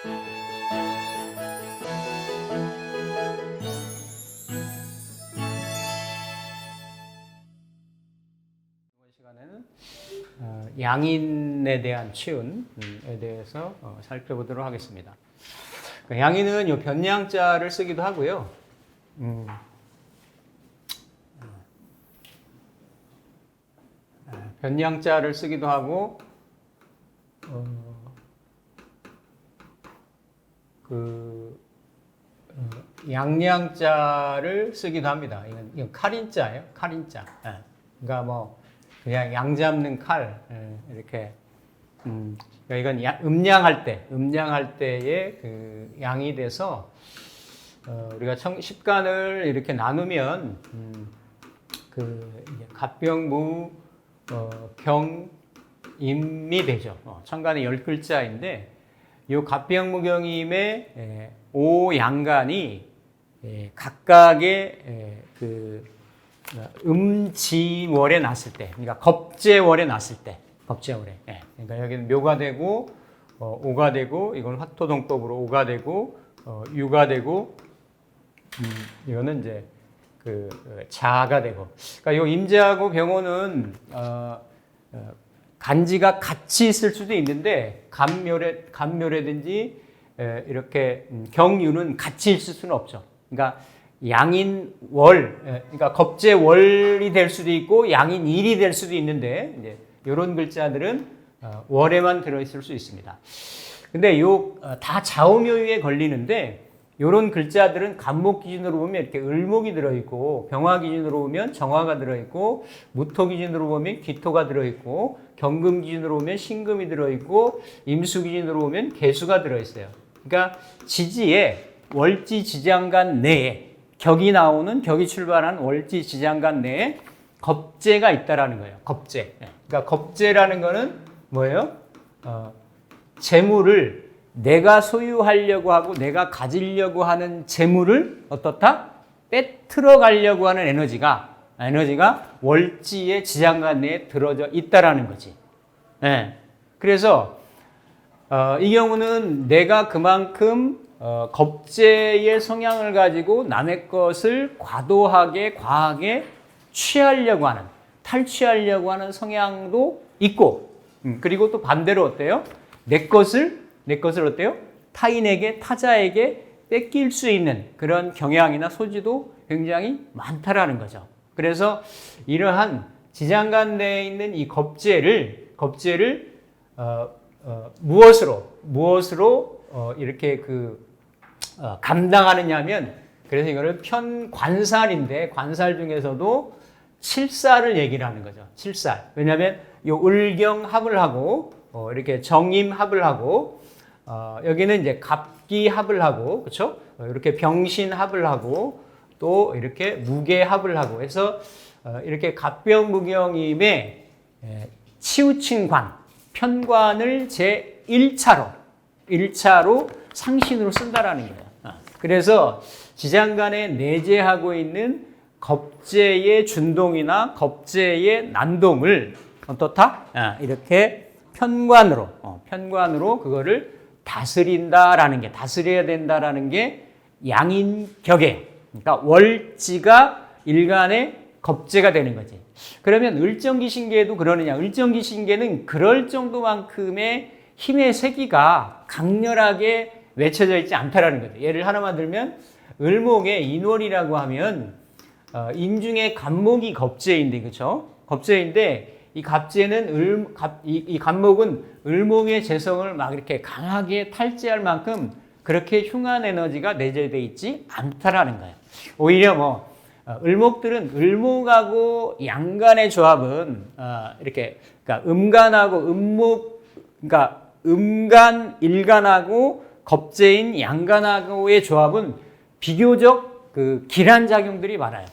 이번 시간에는 양인에 대한 치운에 대해서 살펴보도록 하겠습니다. 양인은 요 변양자를 쓰기도 하고요. 변양자를 쓰기도 하고, 양양자를 쓰기도 합니다. 이건 칼인자예요. 칼인자. 그러니까 뭐 그냥 양 잡는 칼 이렇게. 이건 음양할 때의 그 양이 돼서 우리가 십간을 이렇게 나누면 그 갑병무 경임이 되죠. 천간이 10글자인데 이 갑병무경임의 5양간이 각각의 그 음지월에 났을 때, 그러니까 겁재월에 났을 때, 겁재월에. 그러니까 여기는 묘가 되고 오가 되고, 이건 화토동법으로 오가 되고 유가 되고, 이거는 이제 그 자가 되고. 그러니까 요 임자하고 병호는 간지가 같이 있을 수도 있는데 간묘라든지 이렇게 경유는 같이 있을 수는 없죠. 그러니까 양인월, 그러니까 겁재월이 될 수도 있고 양인일이 될 수도 있는데 이제 이런 글자들은 월에만 들어있을 수 있습니다. 근데 다 좌우묘유에 걸리는데 이런 글자들은 간목 기준으로 보면 이렇게 을목이 들어있고, 병화 기준으로 보면 정화가 들어있고, 무토 기준으로 보면 기토가 들어있고, 경금 기준으로 보면 신금이 들어있고, 임수 기준으로 보면 개수가 들어있어요. 그러니까 지지에 월지 지장간 내에 격이 출발한 월지 지장간 내에 겁재가 있다라는 거예요. 겁재. 그러니까 겁재라는 거는 뭐예요? 재물을 내가 소유하려고 하고 내가 가지려고 하는 재물을 어떻다? 빼트러 가려고 하는 에너지가 월지의 지장간 내에 들어져 있다라는 거지. 그래서 이 경우는 내가 그만큼 겁재의 성향을 가지고 남의 것을 과하게 취하려고 하는, 탈취하려고 하는 성향도 있고, 그리고 또 반대로 어때요? 내 것을 어때요? 타자에게 뺏길 수 있는 그런 경향이나 소지도 굉장히 많다라는 거죠. 그래서 이러한 지장간 내에 있는 이 겁재를 무엇으로 이렇게 감당하느냐 하면, 그래서 이거를 편관살인데, 관살 중에서도 칠살을 얘기를 하는 거죠. 칠살. 왜냐하면 요 을경합을 하고 이렇게 정임합을 하고, 여기는 이제 갑기합을 하고, 그렇죠? 이렇게 병신합을 하고, 또 이렇게 무게합을 하고 해서 이렇게 갑병무경임의 치우친관, 편관을 제 1차로 상신으로 쓴다라는 거예요. 그래서 지장간에 내재하고 있는 겁재의 준동이나 겁재의 난동을 어떻다? 이렇게 편관으로 그거를 다스려야 된다라는 게 양인격에, 그러니까 월지가 일간의 겁재가 되는 거지. 그러면 을정기신계도 그러느냐? 을정기신계는 그럴 정도만큼의 힘의 세기가 강렬하게 외쳐져 있지 않다라는 거죠. 예를 하나만 들면 을목의 인월이라고 하면 인중의 간목이 겁재인데, 그렇죠? 겁재인데 이 갑재는 이 간목은 을목의 재성을 막 이렇게 강하게 탈취할 만큼 그렇게 흉한 에너지가 내재되어 있지 않다라는 거예요. 오히려 을목들은 을목하고 양간의 조합은 이렇게, 그러니까 음간하고 그러니까 음간 일간하고 겁재인 양간하고의 조합은 비교적 기란 작용들이 많아요.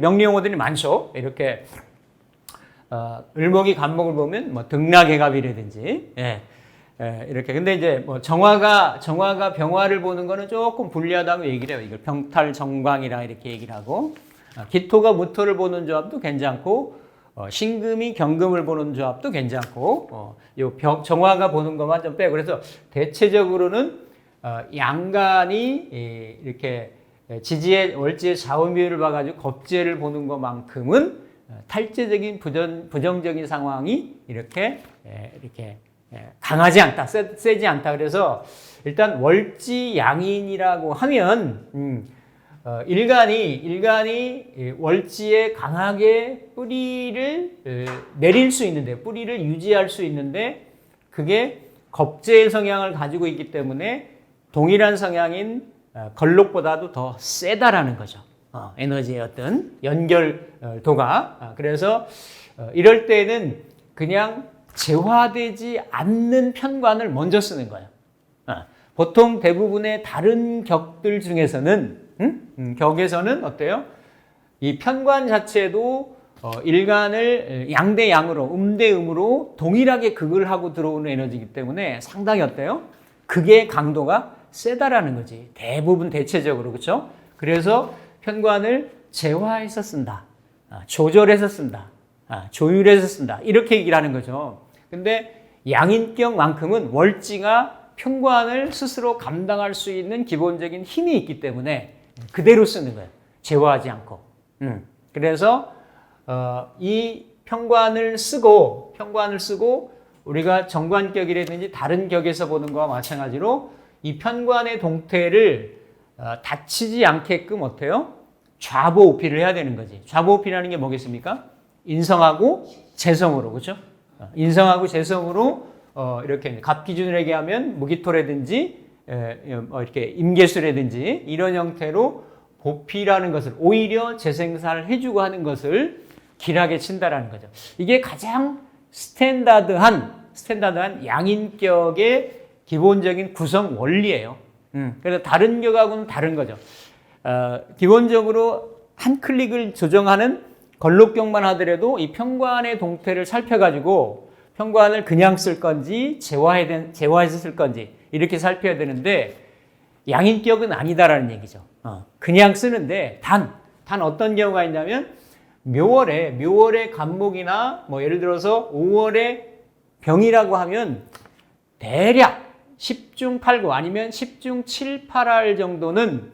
명리용어들이 많죠. 이렇게 을목이 간목을 보면 등락해갑이라든지, 이렇게. 근데 이제 정화가 병화를 보는 거는 조금 불리하다고 얘기를 해요. 이걸 병탈정광이라 이렇게 얘기를 하고, 기토가 무토를 보는 조합도 괜찮고, 신금이 경금을 보는 조합도 괜찮고, 정화가 보는 것만 좀 빼고, 그래서 대체적으로는 양간이 이렇게 지지의 월지의 좌우미를 봐가지고 겁재를 보는 것만큼은 탈재적인 부정적인 상황이 이렇게 강하지 않다, 세지 않다. 그래서 일단 월지 양인이라고 하면 일간이 월지에 강하게 뿌리를 내릴 수 있는데, 뿌리를 유지할 수 있는데, 그게 겁재의 성향을 가지고 있기 때문에 동일한 성향인 걸록보다도 더 세다라는 거죠. 에너지의 어떤 연결도가. 그래서 이럴 때는 그냥 재화되지 않는 편관을 먼저 쓰는 거예요. 보통 대부분의 다른 격들 중에서는 격에서는 어때요? 이 편관 자체도 일간을 양대 양으로, 음대 음으로 동일하게 극을 하고 들어오는 에너지이기 때문에 상당히 어때요? 극의 강도가 세다라는 거지. 대부분 대체적으로. 그렇죠? 그래서 편관을 재화해서 쓴다. 조절해서 쓴다. 조율해서 쓴다. 이렇게 얘기를 하는 거죠. 근데 양인격만큼은 월지가 편관을 스스로 감당할 수 있는 기본적인 힘이 있기 때문에 그대로 쓰는 거예요. 재화하지 않고. 그래서 이 편관을 쓰고 우리가 정관격이라든지 다른 격에서 보는 거와 마찬가지로 이 편관의 동태를 다치지 않게끔 어때요? 좌보우피를 해야 되는 거지. 좌보우피라는 게 뭐겠습니까? 인성하고 재성으로, 그렇죠? 인성하고 재성으로 이렇게 갑 기준으로 얘기하면 무기토라든지 이렇게 임계수라든지 이런 형태로 보피라는 것을 오히려 재생산을 해주고 하는 것을 길하게 친다라는 거죠. 이게 가장 스탠다드한 양인격의 기본적인 구성 원리예요. 그래서 다른 격하고는 다른 거죠. 기본적으로 한 클릭을 조정하는 걸록격만 하더라도 이 편관의 동태를 살펴가지고 편관을 그냥 쓸 건지 재화해서 쓸 건지 이렇게 살펴야 되는데 양인격은 아니다라는 얘기죠. 그냥 쓰는데 단 어떤 경우가 있냐면 묘월의 간목이나 뭐 예를 들어서 5월의 병이라고 하면 대략 10중 8구 아니면 10중 7, 8할 정도는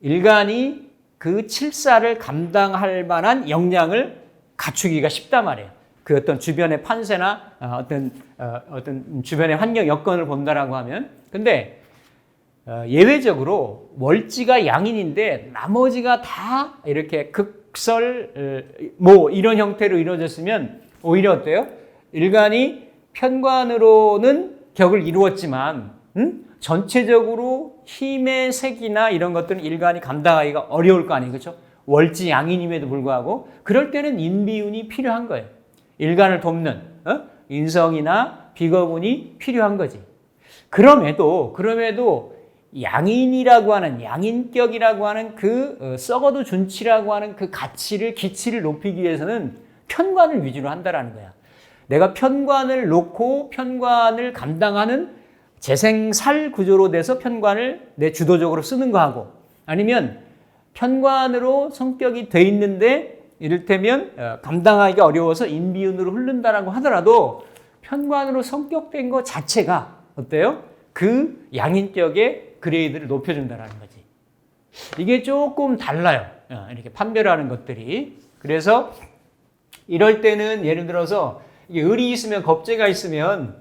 일간이 그 칠사를 감당할 만한 역량을 갖추기가 쉽단 말이에요. 그 어떤 주변의 판세나 어떤 주변의 환경 여건을 본다라고 하면. 근데 예외적으로 월지가 양인인데 나머지가 다 이렇게 극설 뭐 이런 형태로 이루어졌으면 오히려 어때요? 일간이 편관으로는 격을 이루었지만 전체적으로 힘의 색이나 이런 것들은 일간이 감당하기가 어려울 거 아니에요. 그렇죠? 월지 양인임에도 불구하고 그럴 때는 인비운이 필요한 거예요. 일간을 돕는 인성이나 비거분이 필요한 거지. 그럼에도 양인이라고 하는 양인격이라고 하는 그 썩어도 준치라고 하는 그 기치를 높이기 위해서는 편관을 위주로 한다라는 거야. 내가 편관을 놓고 편관을 감당하는 재생살 구조로 돼서 편관을 내 주도적으로 쓰는 거하고 아니면 편관으로 성격이 돼 있는데 이를테면 감당하기가 어려워서 인비운으로 흐른다라고 하더라도 편관으로 성격된 것 자체가 어때요? 그 양인격의 그레이드를 높여준다는 거지. 이게 조금 달라요. 이렇게 판별하는 것들이. 그래서 이럴 때는 예를 들어서 이게 을이 있으면 겁재가 있으면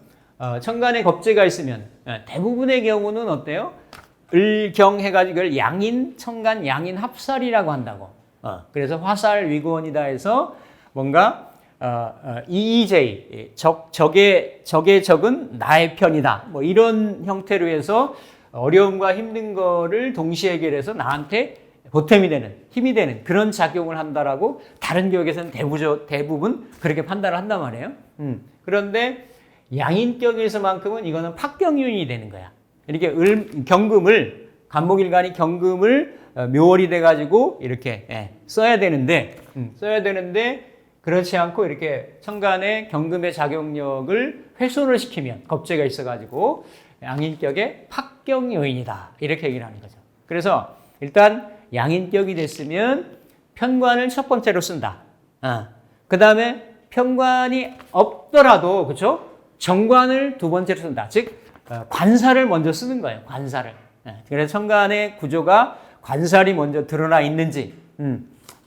천간에 겁재가 있으면 대부분의 경우는 어때요? 을경 해가지고 이걸 양인, 천간, 양인 합살이라고 한다고. 그래서 화살 위구원이다 해서 뭔가 EEJ, 적의 적은 나의 편이다. 뭐 이런 형태로 해서 어려움과 힘든 거를 동시에 해결해서 나한테 보탬이 되는, 힘이 되는 그런 작용을 한다라고 다른 교육에서는 대부분 그렇게 판단을 한단 말이에요. 그런데 양인격에서만큼은 이거는 팍경윤이 되는 거야. 이렇게 경금을, 간목일간이 경금을 묘월이 돼가지고 이렇게 써야 되는데 그렇지 않고 이렇게 천간의 경금의 작용력을 훼손을 시키면 겁재가 있어가지고 양인격의 팍경요인이다. 이렇게 얘기를 하는 거죠. 그래서 일단 양인격이 됐으면 편관을 첫 번째로 쓴다. 그 다음에 편관이 없더라도 그렇죠? 정관을 두 번째로 쓴다. 즉 관사를 먼저 쓰는 거예요. 관사를. 그래서 천간의 구조가 관살이 먼저 드러나 있는지,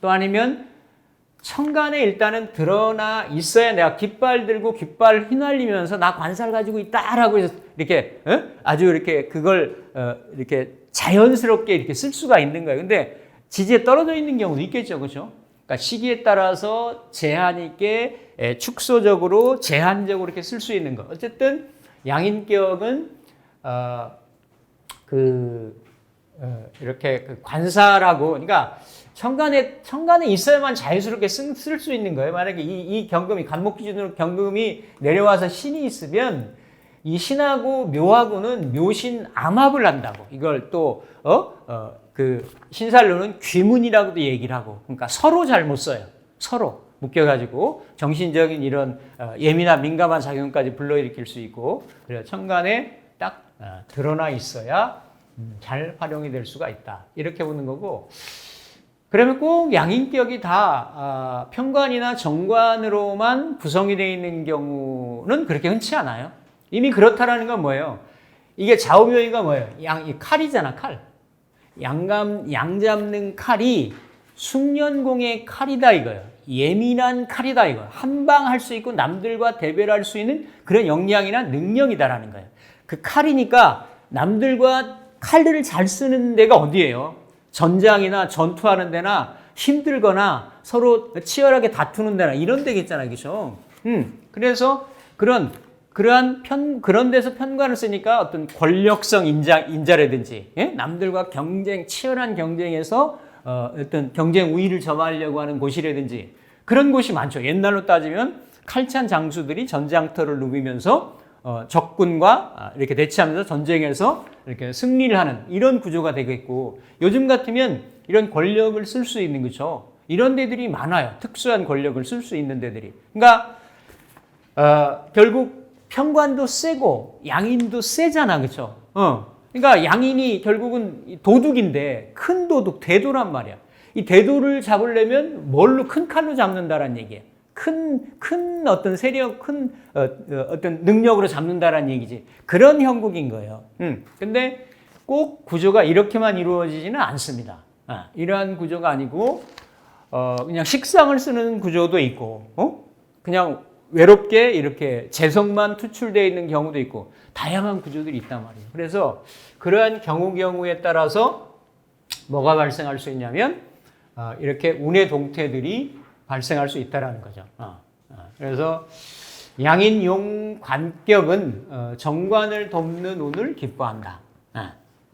또 아니면 천간에 일단은 드러나 있어야 내가 깃발 들고 깃발 휘날리면서 나 관살 가지고 있다라고 해서 이렇게 아주 이렇게 그걸 이렇게 자연스럽게 이렇게 쓸 수가 있는 거예요. 근데 지지에 떨어져 있는 경우도 있겠죠, 그렇죠? 그러니까 시기에 따라서 제한 있게 축소적으로 제한적으로 이렇게 쓸 수 있는 거. 어쨌든 양인격은 이렇게 관사라고, 그러니까 천간에 있어야만 자연스럽게 쓸 수 있는 거예요. 만약에 이 경금이 간목 기준으로 경금이 내려와서 신이 있으면 이 신하고 묘하고는 묘신 암합을 한다고. 이걸 또 그 신살로는 귀문이라고도 얘기를 하고, 그러니까 서로 잘못 써요. 서로 묶여가지고 정신적인 이런 예민한 민감한 작용까지 불러일으킬 수 있고, 그래서 천간에 딱 드러나 있어야 잘 활용이 될 수가 있다. 이렇게 보는 거고. 그러면 꼭 양인격이 다 편관이나 정관으로만 구성이 되어 있는 경우는 그렇게 흔치 않아요. 이미 그렇다라는 건 뭐예요? 이게 좌우묘의가 뭐예요? 이 칼이잖아, 칼. 양 잡는 칼이 숙련공의 칼이다 이거예요. 예민한 칼이다 이거예요. 한 방 할 수 있고 남들과 대별할 수 있는 그런 역량이나 능력이다라는 거예요. 그 칼이니까 남들과 칼들을 잘 쓰는 데가 어디예요? 전장이나 전투하는 데나 힘들거나 서로 치열하게 다투는 데나 이런 데겠잖아요. 그렇죠? 그래서 그런 데서 편관을 쓰니까 어떤 권력성 인자라든지, 예? 남들과 치열한 경쟁에서 어떤 경쟁 우위를 점하려고 하는 곳이라든지 그런 곳이 많죠. 옛날로 따지면 칼찬 장수들이 전장터를 누비면서 적군과 이렇게 대치하면서 전쟁에서 이렇게 승리를 하는 이런 구조가 되겠고, 요즘 같으면 이런 권력을 쓸 수 있는, 그렇죠? 이런 데들이 많아요. 특수한 권력을 쓸 수 있는 데들이. 그러니까 결국 편관도 세고 양인도 세잖아, 그렇죠? 그러니까 양인이 결국은 도둑인데 큰 도둑, 대도란 말이야. 이 대도를 잡으려면 뭘로, 큰 칼로 잡는다라는 얘기예요. 큰 어떤 세력, 큰 어떤 능력으로 잡는다라는 얘기지. 그런 형국인 거예요. 근데 꼭 구조가 이렇게만 이루어지지는 않습니다. 이러한 구조가 아니고 그냥 식상을 쓰는 구조도 있고, 그냥 외롭게 이렇게 재성만 투출되어 있는 경우도 있고, 다양한 구조들이 있단 말이에요. 그래서 그러한 경우에 따라서 뭐가 발생할 수 있냐면 이렇게 운의 동태들이 발생할 수 있다라는 거죠. 그래서 양인용 관격은 정관을 돕는 운을 기뻐한다.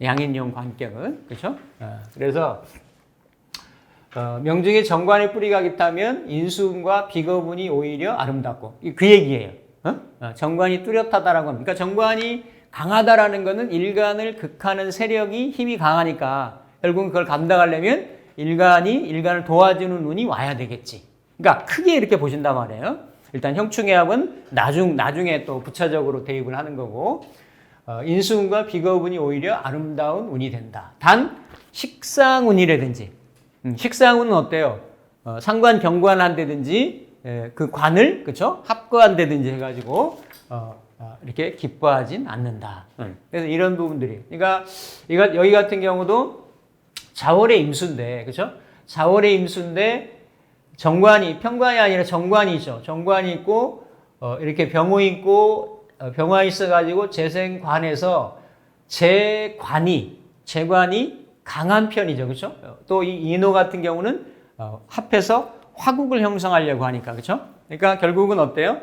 양인용 관격은, 그렇죠? 그래서 명중에 정관의 뿌리가 깃하면 인수운과 비거운이 오히려 아름답고, 그 얘기예요. 정관이 뚜렷하다라고 합니다. 그러니까 정관이 강하다라는 것은 일간을 극하는 세력이 힘이 강하니까 결국은 그걸 감당하려면 일간을 도와주는 운이 와야 되겠지. 그러니까 크게 이렇게 보신단 말이에요. 일단 형충해합은 나중에 또 부차적으로 대입을 하는 거고, 인수운과 비거운이 오히려 아름다운 운이 된다. 단 식상운이라든지, 식상운은 어때요? 상관 경관한다든지 그 관을, 그렇죠? 합거한다든지 해가지고 이렇게 기뻐하진 않는다. 그래서 이런 부분들이, 그러니까 여기 같은 경우도 자월의 임수인데, 그렇죠? 자월의 임수인데 정관이, 편관이 아니라 정관이죠. 정관이 있고 이렇게 병호 있고 병화 있어가지고 재생관에서 재관이 강한 편이죠, 그렇죠? 또 이 인호 같은 경우는 합해서 화국을 형성하려고 하니까, 그렇죠? 그러니까 결국은 어때요?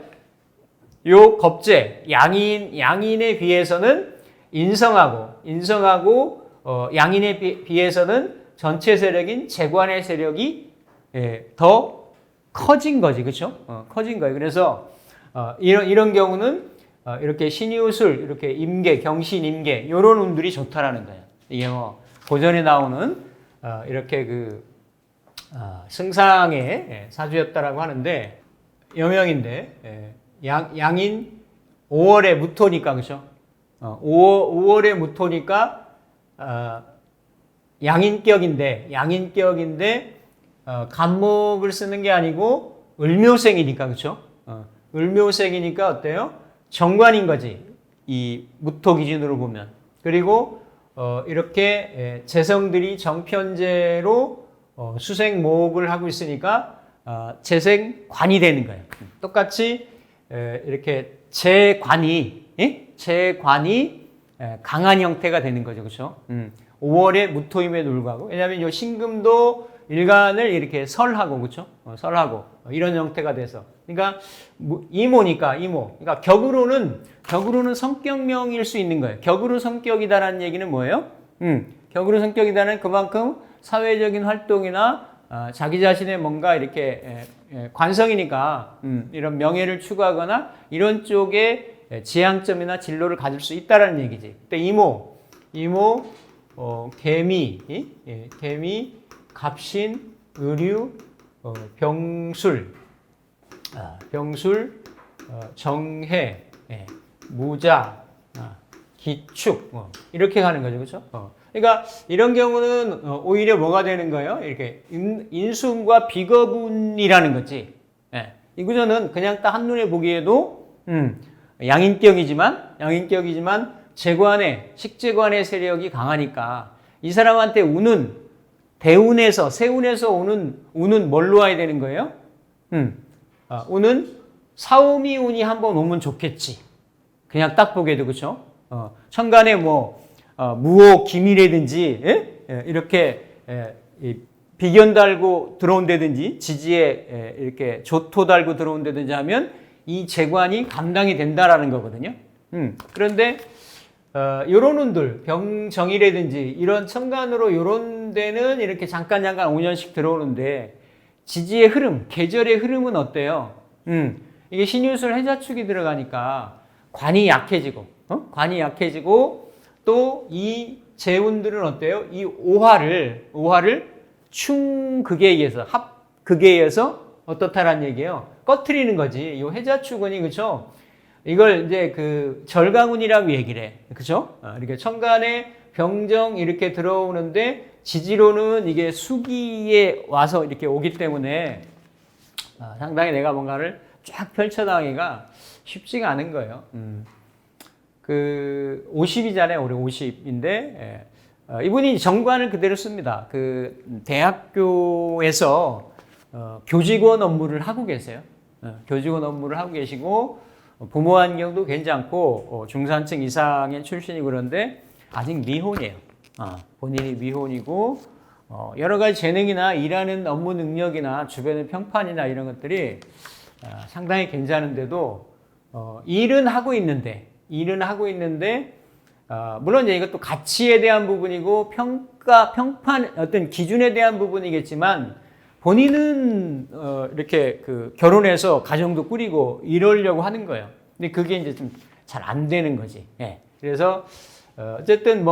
요 겁재 양인에 비해서는 인성하고 양인에 비해서는 전체 세력인 재관의 세력이 더 커진 거지, 그렇죠? 커진 거예요. 그래서 이런 경우는 이렇게 신유술, 이렇게 임계, 경신, 임계 이런 운들이 좋다라는 거예요. 이게 뭐 고전에 나오는 이렇게 승상의 사주였다라고 하는데, 여명인데 양인 5월에 무토니까, 그렇죠? 5월에 무토니까 양인격인데 간목을 쓰는 게 아니고 을묘생이니까, 그렇죠? 을묘생이니까 어때요? 정관인 거지, 이 무토 기준으로 보면. 그리고 이렇게 재성들이 정편제로 수생목을 하고 있으니까 재생관이 되는 거예요. 똑같이 이렇게 재관이 강한 형태가 되는 거죠, 그렇죠? 5월에 무토임에도 불구하고 왜냐하면 이 신금도 일간을 이렇게 설하고 그렇죠? 설하고 이런 형태가 돼서 그러니까 이모니까 이모. 그러니까 격으로는 성격명일 수 있는 거예요. 격으로 성격이다라는 얘기는 뭐예요? 격으로 성격이다는 그만큼 사회적인 활동이나 자기 자신의 뭔가 이렇게 관성이니까 이런 명예를 추구하거나 이런 쪽에 지향점이나 진로를 가질 수 있다라는 얘기지. 근데 이모, 개미, 갑신, 의류, 병술, 정해, 무자, 기축 이렇게 가는 거죠, 그렇죠? 그러니까 이런 경우는 오히려 뭐가 되는 거예요? 이렇게 인순과 비거분이라는 거지. 이 구조는 그냥 딱 한눈에 보기에도 양인격이지만 식재관의 세력이 강하니까 이 사람한테 운은 대운에서 세운에서 오는 운은 뭘로 와야 되는 거예요? 운은 사오미 운이 한번 오면 좋겠지. 그냥 딱 보게도 그렇죠? 천간에 무호 기미라든지 이렇게 비견 달고 들어온다든지 지지에 이렇게 조토 달고 들어온다든지 하면 이 재관이 감당이 된다라는 거거든요. 그런데 요런 운들 병정이라든지 이런 천간으로 요런 데는 이렇게 잠깐 5년씩 들어오는데 지지의 흐름, 계절의 흐름은 어때요? 이게 신유술 해자축이 들어가니까 관이 약해지고 또 이 재운들은 어때요? 이 오화를 충극에 의해서 합극에 의해서 어떻다라는 얘기예요? 꺼트리는 거지. 이 해자축운이 그렇죠? 이걸 이제 그 절강운이라고 얘기를 해. 그렇죠? 이렇게 천간에 병정 이렇게 들어오는데 지지로는 이게 수기에 와서 이렇게 오기 때문에 상당히 내가 뭔가를 쫙 펼쳐나가기가 쉽지가 않은 거예요. 50이잖아요. 올해 50인데 이분이 정관을 그대로 씁니다. 대학교에서 교직원 업무를 하고 계세요. 교직원 업무를 하고 계시고 부모 환경도 괜찮고 중산층 이상의 출신이고 그런데 아직 미혼이에요. 본인이 미혼이고 여러 가지 재능이나 일하는 업무 능력이나 주변의 평판이나 이런 것들이 상당히 괜찮은데도 일은 하고 있는데 물론 이제 이것도 가치에 대한 부분이고 평판 어떤 기준에 대한 부분이겠지만 본인은 이렇게 결혼해서 가정도 꾸리고 이러려고 하는 거예요. 근데 그게 이제 좀 잘 안 되는 거지. 그래서 어쨌든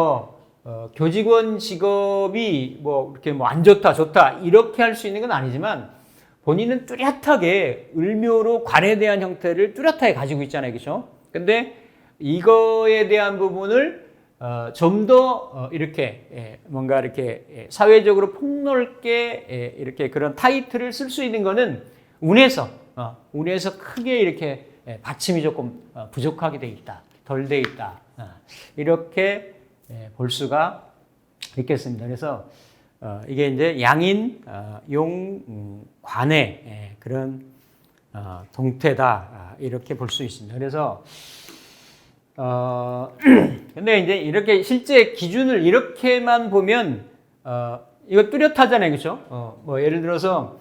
교직원 직업이 이렇게 안 좋다 이렇게 할 수 있는 건 아니지만 본인은 뚜렷하게 을묘로 관에 대한 형태를 뚜렷하게 가지고 있잖아요, 그렇죠? 근데 이거에 대한 부분을 좀 더 이렇게 뭔가 이렇게 사회적으로 폭넓게 이렇게 그런 타이틀을 쓸 수 있는 거는 운에서 크게 이렇게 받침이 조금 부족하게 돼 있다, 덜 돼 있다 이렇게 볼 수가 있겠습니다. 그래서 이게 이제 양인 용 관의 그런 동태다 이렇게 볼 수 있습니다. 그래서 근데 이제 이렇게 실제 기준을 이렇게만 보면 이거 뚜렷하잖아요, 그렇죠? 예를 들어서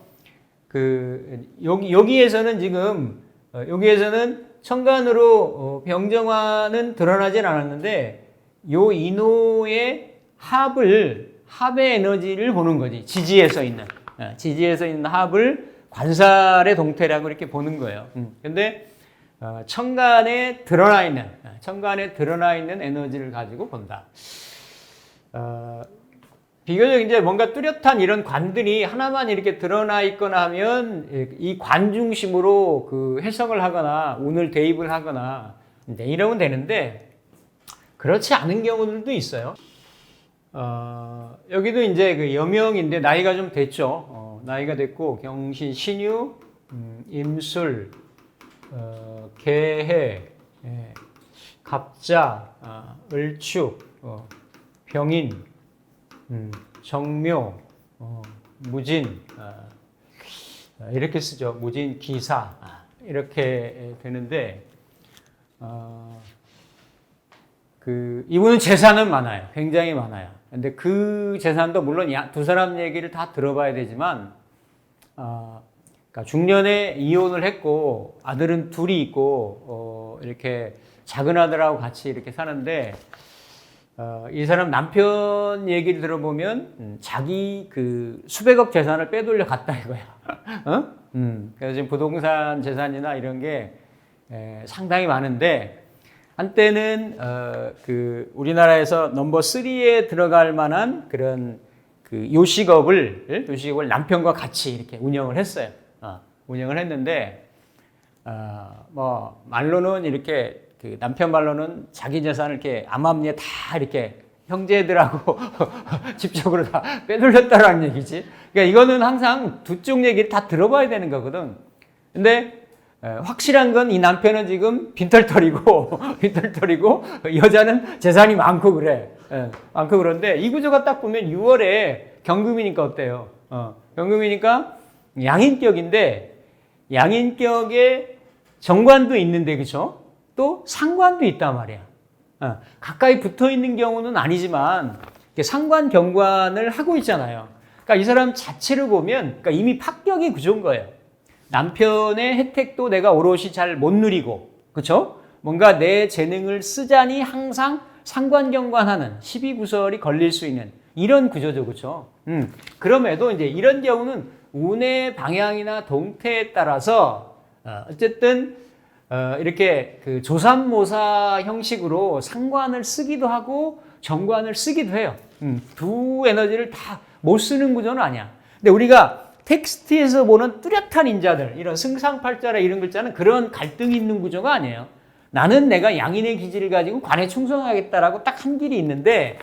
여기에서는 지금 여기에서는 천간으로 병정화는 드러나진 않았는데 요 인호의 합의 에너지를 보는 거지. 지지에서 있는 합을 관살의 동태라고 이렇게 보는 거예요. 근데 천간에 드러나 있는 에너지를 가지고 본다. 비교적 이제 뭔가 뚜렷한 이런 관들이 하나만 이렇게 드러나 있거나 하면 이 관 중심으로 해석을 하거나 운을 대입을 하거나 이러면 되는데 그렇지 않은 경우들도 있어요. 여기도 이제 여명인데 나이가 좀 됐죠. 나이가 됐고 경신, 신유, 임술, 개해, 갑자, 을축, 병인, 정묘, 무진, 이렇게 쓰죠. 무진, 기사, 이렇게 되는데, 이분은 재산은 많아요. 굉장히 많아요. 근데 그 재산도 물론 두 사람 얘기를 다 들어봐야 되지만, 그러니까 중년에 이혼을 했고, 아들은 둘이 있고, 이렇게 작은 아들하고 같이 이렇게 사는데, 이 사람 남편 얘기를 들어보면 자기 그 수백억 재산을 빼돌려 갔다 이거야. 그래서 지금 부동산 재산이나 이런 게 상당히 많은데 한때는 그 우리나라에서 넘버 3에 들어갈 만한 그런 그 요식업을 남편과 같이 이렇게 운영을 했어요. 운영을 했는데 뭐 말로는 이렇게 그 남편 말로는 자기 재산을 이렇게 암암리에 다 이렇게 형제들하고 집적으로 다 빼돌렸다라는 얘기지. 그러니까 이거는 항상 두 쪽 얘기를 다 들어봐야 되는 거거든. 근데 확실한 건 이 남편은 지금 빈털터리고 여자는 재산이 많고 그래. 많고 그런데 이 구조가 딱 보면 6월에 경금이니까 어때요? 경금이니까 양인격인데 양인격에 정관도 있는데 그렇죠? 또 상관도 있단 말이야. 가까이 붙어 있는 경우는 아니지만 상관 경관을 하고 있잖아요. 그러니까 이 사람 자체를 보면 그러니까 이미 합격이 구조인 거예요. 남편의 혜택도 내가 오롯이 잘 못 누리고, 그렇죠? 뭔가 내 재능을 쓰자니 항상 상관 경관하는 12구설이 걸릴 수 있는 이런 구조죠, 그렇죠? 그럼에도 이제 이런 경우는 운의 방향이나 동태에 따라서 어쨌든 이렇게 그 조삼모사 형식으로 상관을 쓰기도 하고 정관을 쓰기도 해요. 두 에너지를 다 못 쓰는 구조는 아니야. 근데 우리가 텍스트에서 보는 뚜렷한 인자들, 이런 승상팔자라 이런 글자는 그런 갈등이 있는 구조가 아니에요. 나는 내가 양인의 기질을 가지고 관에 충성하겠다라고 딱 한 길이 있는데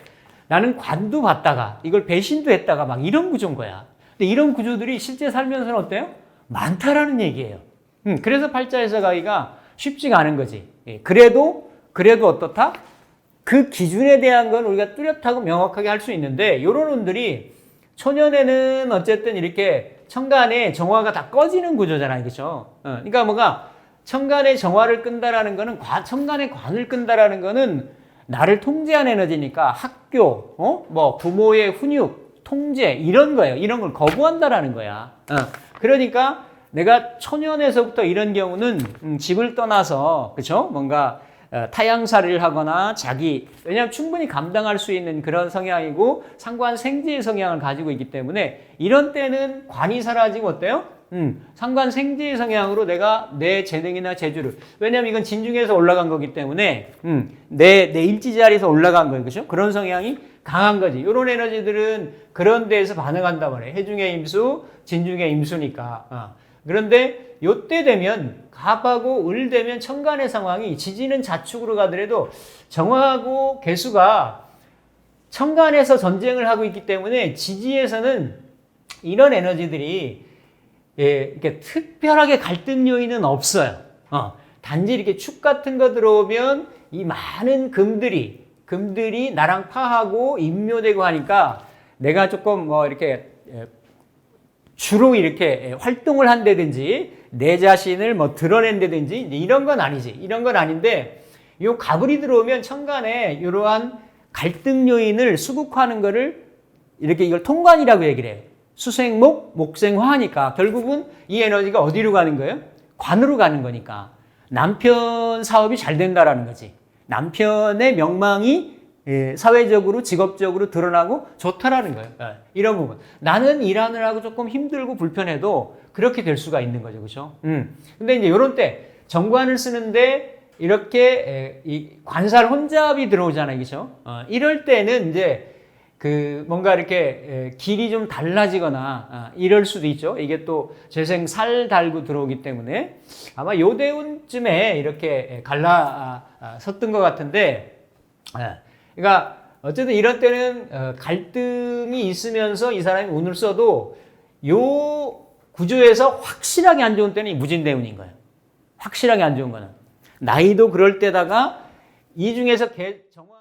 나는 관도 받다가 이걸 배신도 했다가 막 이런 구조인 거야. 근데 이런 구조들이 실제 살면서는 어때요? 많다라는 얘기예요. 그래서 팔자에서 가기가 쉽지가 않은 거지. 그래도 어떻다? 그 기준에 대한 건 우리가 뚜렷하고 명확하게 할 수 있는데 이런 운들이 초년에는 어쨌든 이렇게 천간에 정화가 다 꺼지는 구조잖아요. 그렇죠? 그러니까 뭔가 천간에 정화를 끈다라는 거는 천간에 관을 끈다라는 거는 나를 통제한 에너지니까 학교, 뭐 부모의 훈육, 통제 이런 거예요. 이런 걸 거부한다라는 거야. 그러니까 내가 초년에서부터 이런 경우는 집을 떠나서 그렇죠? 뭔가 타향살이를 하거나 왜냐하면 충분히 감당할 수 있는 그런 성향이고 상관 생지의 성향을 가지고 있기 때문에 이런 때는 관이 사라지고 어때요? 상관 생지의 성향으로 내가 내 재능이나 재주를 왜냐하면 이건 진중에서 올라간 거기 때문에 내 일지 자리에서 올라간 거예요. 그렇죠? 그런 성향이 강한 거지. 이런 에너지들은 그런 데에서 반응한단 말이에요. 해중의 임수, 진중의 임수니까. 그런데 요때 되면 갑하고 을 되면 천간의 상황이 지지는 자축으로 가더라도 정화하고 개수가 천간에서 전쟁을 하고 있기 때문에 지지에서는 이런 에너지들이 이렇게 특별하게 갈등 요인은 없어요. 단지 이렇게 축 같은 거 들어오면 이 많은 금들이 나랑 파하고 인묘되고 하니까 내가 조금 뭐 이렇게 주로 이렇게 활동을 한다든지 내 자신을 뭐 드러낸다든지 이런 건 아니지. 이런 건 아닌데 요 가불이 들어오면 천간에 이러한 갈등 요인을 수국화하는 거를 이렇게 이걸 통관이라고 얘기를 해요. 수생목, 목생화하니까 결국은 이 에너지가 어디로 가는 거예요? 관으로 가는 거니까 남편 사업이 잘 된다라는 거지. 남편의 명망이 사회적으로 직업적으로 드러나고 좋다라는 거예요. 이런 부분. 나는 일하느라고 조금 힘들고 불편해도 그렇게 될 수가 있는 거죠. 그렇죠? 근데 이제 이런 때 정관을 쓰는데 이렇게 이 관살 혼잡이 들어오잖아요. 그렇죠? 이럴 때는 이제 그 뭔가 이렇게 길이 좀 달라지거나 이럴 수도 있죠. 이게 또 재생 살 달고 들어오기 때문에 아마 요 대운쯤에 이렇게 갈라섰던 것 같은데 그러니까 어쨌든 이런 때는 갈등이 있으면서 이 사람이 운을 써도 요 구조에서 확실하게 안 좋은 때는 무진대운인 거예요. 확실하게 안 좋은 거는 나이도 그럴 때다가 이 중에서 정화